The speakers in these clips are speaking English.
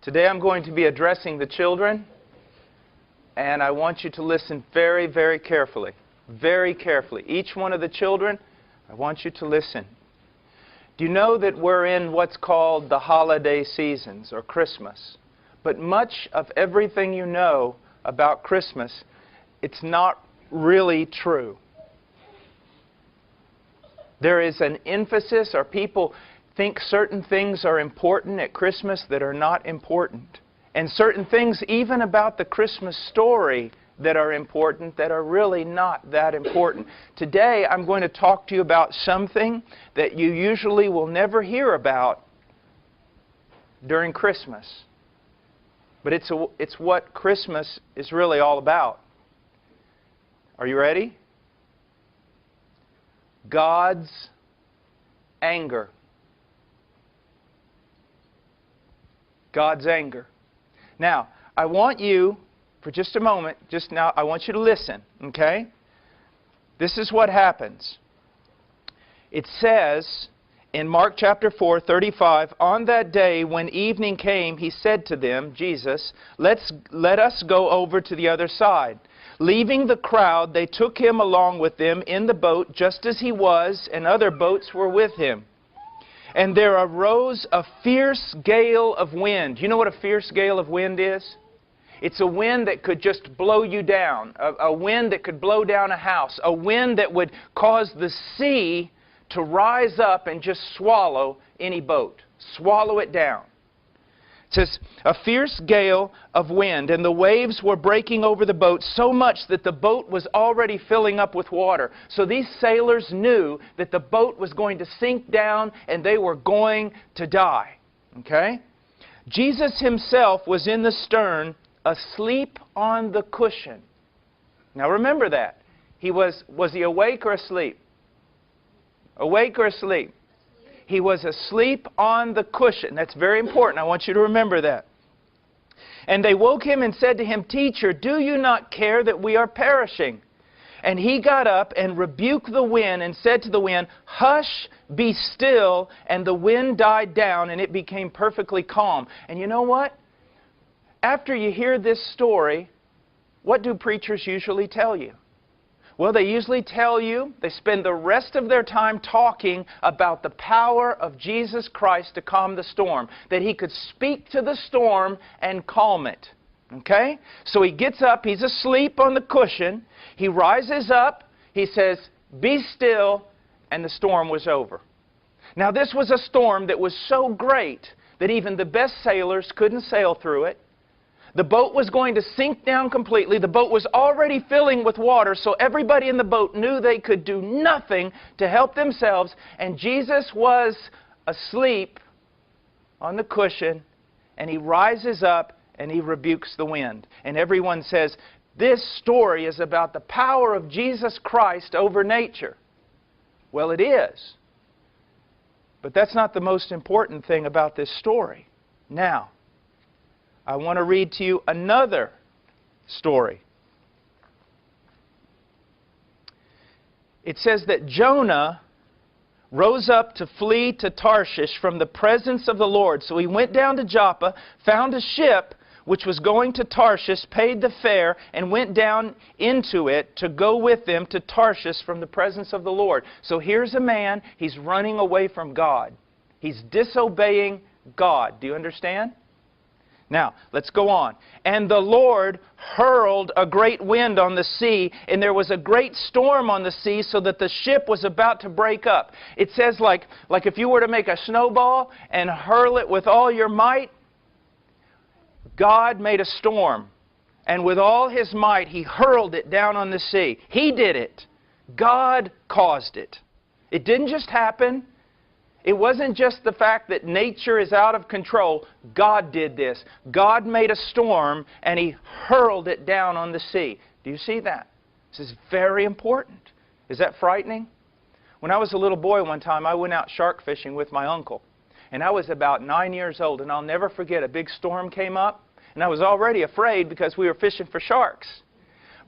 Today I'm going to be addressing the children, and I want you to listen very, very carefully. Very carefully. Each one of the children, I want you to listen. Do you know that we're in what's called the holiday seasons, or Christmas? But much of everything you know about Christmas, it's not really true. There is an emphasis, or people think certain things are important at Christmas that are not important. And certain things even about the Christmas story that are important that are really not that important. Today I'm going to talk to you about something that you usually will never hear about during Christmas. But it's what Christmas is really all about. Are you ready? God's anger. God's anger. Now, I want you, for just a moment, just now, I want you to listen, okay? This is what happens. It says in Mark chapter 4, 35, "On that day when evening came, he said to them," Jesus, let us go over to the other side. Leaving the crowd, they took him along with them in the boat, just as he was, and other boats were with him. And there arose a fierce gale of wind. You know what a fierce gale of wind is? It's a wind that could just blow you down. A wind that could blow down a house. A wind that would cause the sea to rise up and just swallow any boat. Swallow it down. It says, a fierce gale of wind, and the waves were breaking over the boat so much that the boat was already filling up with water. So these sailors knew that the boat was going to sink down and they were going to die. Okay? Jesus himself was in the stern, asleep on the cushion. Now remember that. Was he awake or asleep? Awake or asleep? He was asleep on the cushion. That's very important. I want you to remember that. And they woke him and said to him, "Teacher, do you not care that we are perishing?" And he got up and rebuked the wind and said to the wind, "Hush, be still." And the wind died down and it became perfectly calm. And you know what? After you hear this story, what do preachers usually tell you? Well, they usually tell you, they spend the rest of their time talking about the power of Jesus Christ to calm the storm. That He could speak to the storm and calm it. Okay? So he gets up, he's asleep on the cushion. He rises up, he says, "Be still," and the storm was over. Now this was a storm that was so great that even the best sailors couldn't sail through it. The boat was going to sink down completely. The boat was already filling with water, so everybody in the boat knew they could do nothing to help themselves. And Jesus was asleep on the cushion, and he rises up and he rebukes the wind. And everyone says, this story is about the power of Jesus Christ over nature. Well, it is. But that's not the most important thing about this story. Now, I want to read to you another story. It says that Jonah rose up to flee to Tarshish from the presence of the Lord. So he went down to Joppa, found a ship which was going to Tarshish, paid the fare, and went down into it to go with them to Tarshish from the presence of the Lord. So here's a man, he's running away from God. He's disobeying God. Do you understand? Now, let's go on. And the Lord hurled a great wind on the sea, and there was a great storm on the sea, so that the ship was about to break up. It says like if you were to make a snowball and hurl it with all your might, God made a storm. And with all His might, He hurled it down on the sea. He did it. God caused it. It didn't just happen. It wasn't just the fact that nature is out of control. God did this. God made a storm and He hurled it down on the sea. Do you see that? This is very important. Is that frightening? When I was a little boy one time, I went out shark fishing with my uncle. And I was about 9 years old, and I'll never forget, a big storm came up. And I was already afraid because we were fishing for sharks.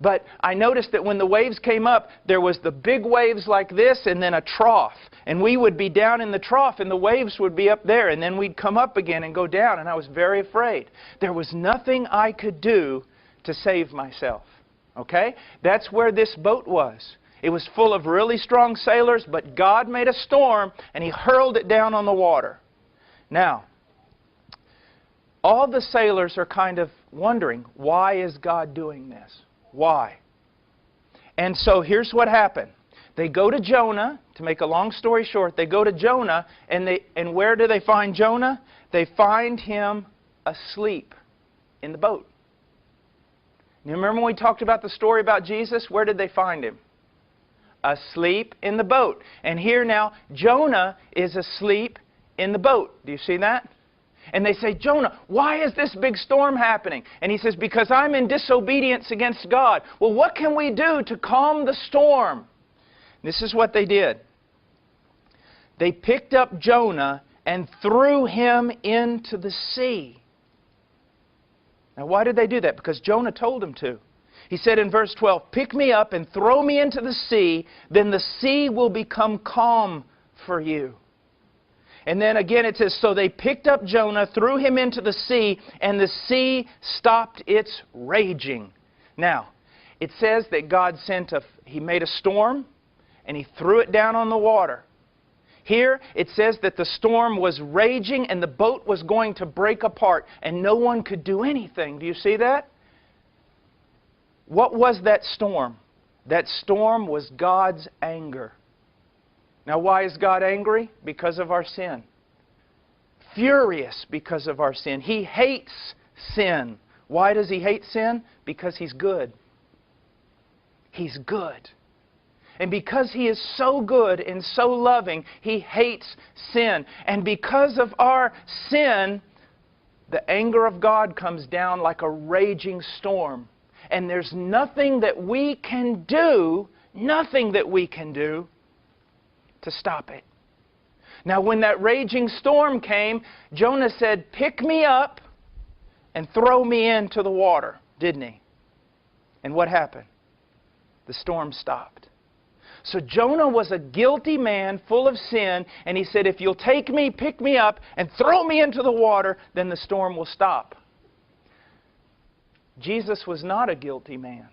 But I noticed that when the waves came up, there was the big waves like this and then a trough. And we would be down in the trough and the waves would be up there. And then we'd come up again and go down. And I was very afraid. There was nothing I could do to save myself. Okay? That's where this boat was. It was full of really strong sailors, but God made a storm and He hurled it down on the water. Now, all the sailors are kind of wondering, why is God doing this? Why? And so here's what happened. They go to Jonah, to make a long story short, they go to Jonah, and where do they find Jonah? They find him asleep in the boat. You remember when we talked about the story about Jesus? Where did they find Him? Asleep in the boat. And here now, Jonah is asleep in the boat. Do you see that? And they say, Jonah, why is this big storm happening? And he says, because I'm in disobedience against God. Well, what can we do to calm the storm? This is what they did. They picked up Jonah and threw him into the sea. Now, why did they do that? Because Jonah told them to. He said in verse 12, pick me up and throw me into the sea, then the sea will become calm for you. And then again it says, so they picked up Jonah, threw him into the sea, and the sea stopped its raging. Now, it says that God He made a storm, and He threw it down on the water. Here, it says that the storm was raging, and the boat was going to break apart, and no one could do anything. Do you see that? What was that storm? That storm was God's anger. Now, why is God angry? Because of our sin. Furious because of our sin. He hates sin. Why does He hate sin? Because He's good. He's good. And because He is so good and so loving, He hates sin. And because of our sin, the anger of God comes down like a raging storm. And there's nothing that we can do, to stop it. Now, when that raging storm came, Jonah said, pick me up and throw me into the water, didn't he? And what happened? The storm stopped. So Jonah was a guilty man full of sin, and he said, if you'll take me, pick me up, and throw me into the water, then the storm will stop. Jesus was not a guilty man.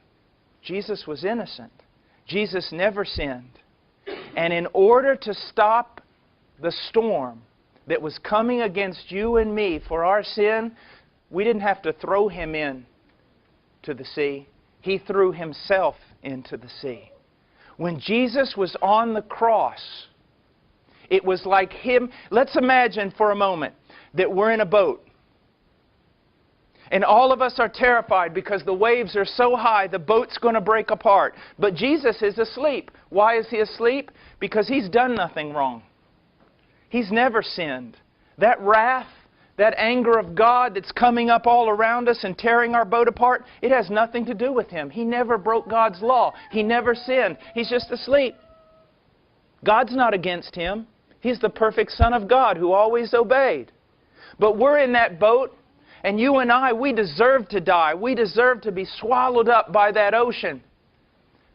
Jesus was innocent. Jesus never sinned. And in order to stop the storm that was coming against you and me for our sin, we didn't have to throw Him in to the sea. He threw Himself into the sea. When Jesus was on the cross, it was like Him. Let's imagine for a moment that we're in a boat. And all of us are terrified because the waves are so high, the boat's going to break apart. But Jesus is asleep. Why is He asleep? Because He's done nothing wrong. He's never sinned. That wrath, that anger of God that's coming up all around us and tearing our boat apart, it has nothing to do with Him. He never broke God's law. He never sinned. He's just asleep. God's not against Him. He's the perfect Son of God who always obeyed. But we're in that boat. And you and I, we deserve to die. We deserve to be swallowed up by that ocean.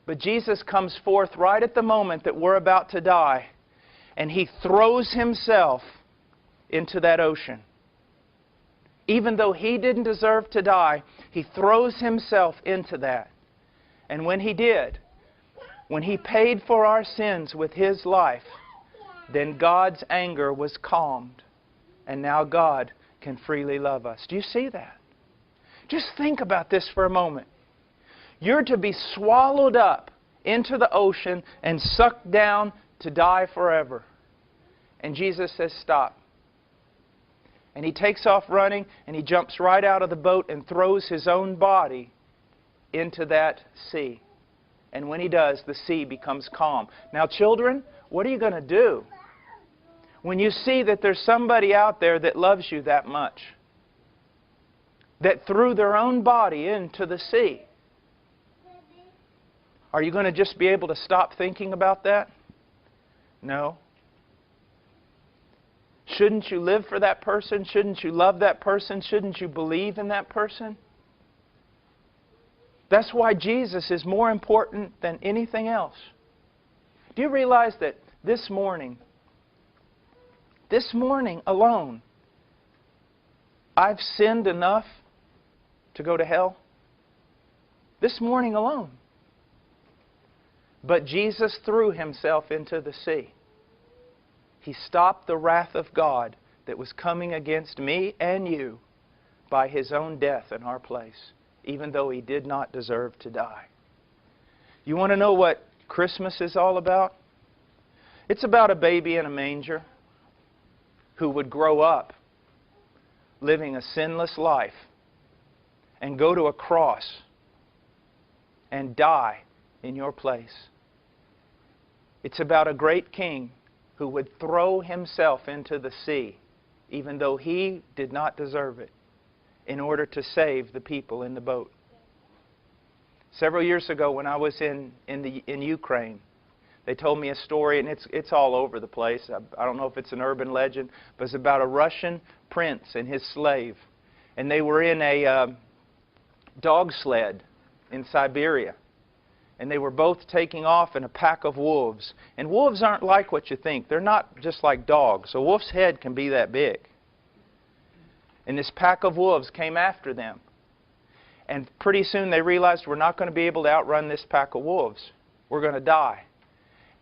But Jesus comes forth right at the moment that we're about to die. And He throws Himself into that ocean. Even though He didn't deserve to die, He throws Himself into that. And when He did, when He paid for our sins with His life, then God's anger was calmed. And now God can freely love us. Do you see that? Just think about this for a moment. You're to be swallowed up into the ocean and sucked down to die forever. And Jesus says, stop. And He takes off running and He jumps right out of the boat and throws His own body into that sea. And when He does, the sea becomes calm. Now, children, what are you going to do when you see that there's somebody out there that loves you that much, that threw their own body into the sea? Are you going to just be able to stop thinking about that? No. Shouldn't you live for that person? Shouldn't you love that person? Shouldn't you believe in that person? That's why Jesus is more important than anything else. Do you realize that this morning alone, I've sinned enough to go to hell? This morning alone. But Jesus threw Himself into the sea. He stopped the wrath of God that was coming against me and you by His own death in our place, even though He did not deserve to die. You want to know what Christmas is all about? It's about a baby in a manger who would grow up living a sinless life and go to a cross and die in your place. It's about a great king who would throw himself into the sea, even though he did not deserve it, in order to save the people in the boat. Several years ago when I was in Ukraine, they told me a story, and it's all over the place. I don't know if it's an urban legend, but it's about a Russian prince and his slave. And they were in a dog sled in Siberia. And they were both taking off in a pack of wolves. And wolves aren't like what you think. They're not just like dogs. A wolf's head can be that big. And this pack of wolves came after them. And pretty soon they realized, we're not going to be able to outrun this pack of wolves. We're going to die.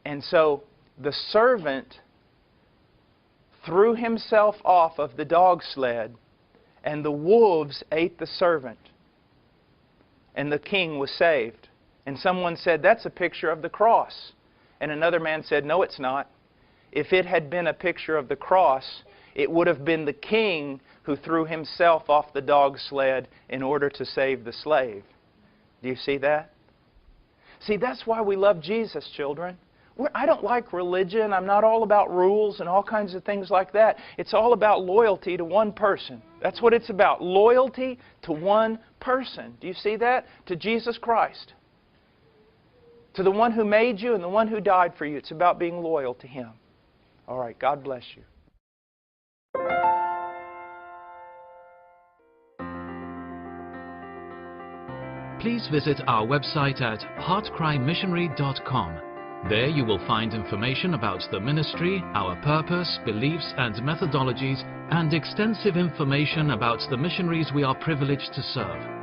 And so the servant threw himself off of the dog sled, and the wolves ate the servant. And the king was saved. And someone said, that's a picture of the cross. And another man said, no, it's not. If it had been a picture of the cross, it would have been the king who threw himself off the dog sled in order to save the slave. Do you see that? See, that's why we love Jesus, children. I don't like religion. I'm not all about rules and all kinds of things like that. It's all about loyalty to one person. That's what it's about. Loyalty to one person. Do you see that? To Jesus Christ. To the one who made you and the one who died for you. It's about being loyal to Him. All right. God bless you. Please visit our website at heartcrymissionary.com. There you will find information about the ministry, our purpose, beliefs and methodologies, and extensive information about the missionaries we are privileged to serve.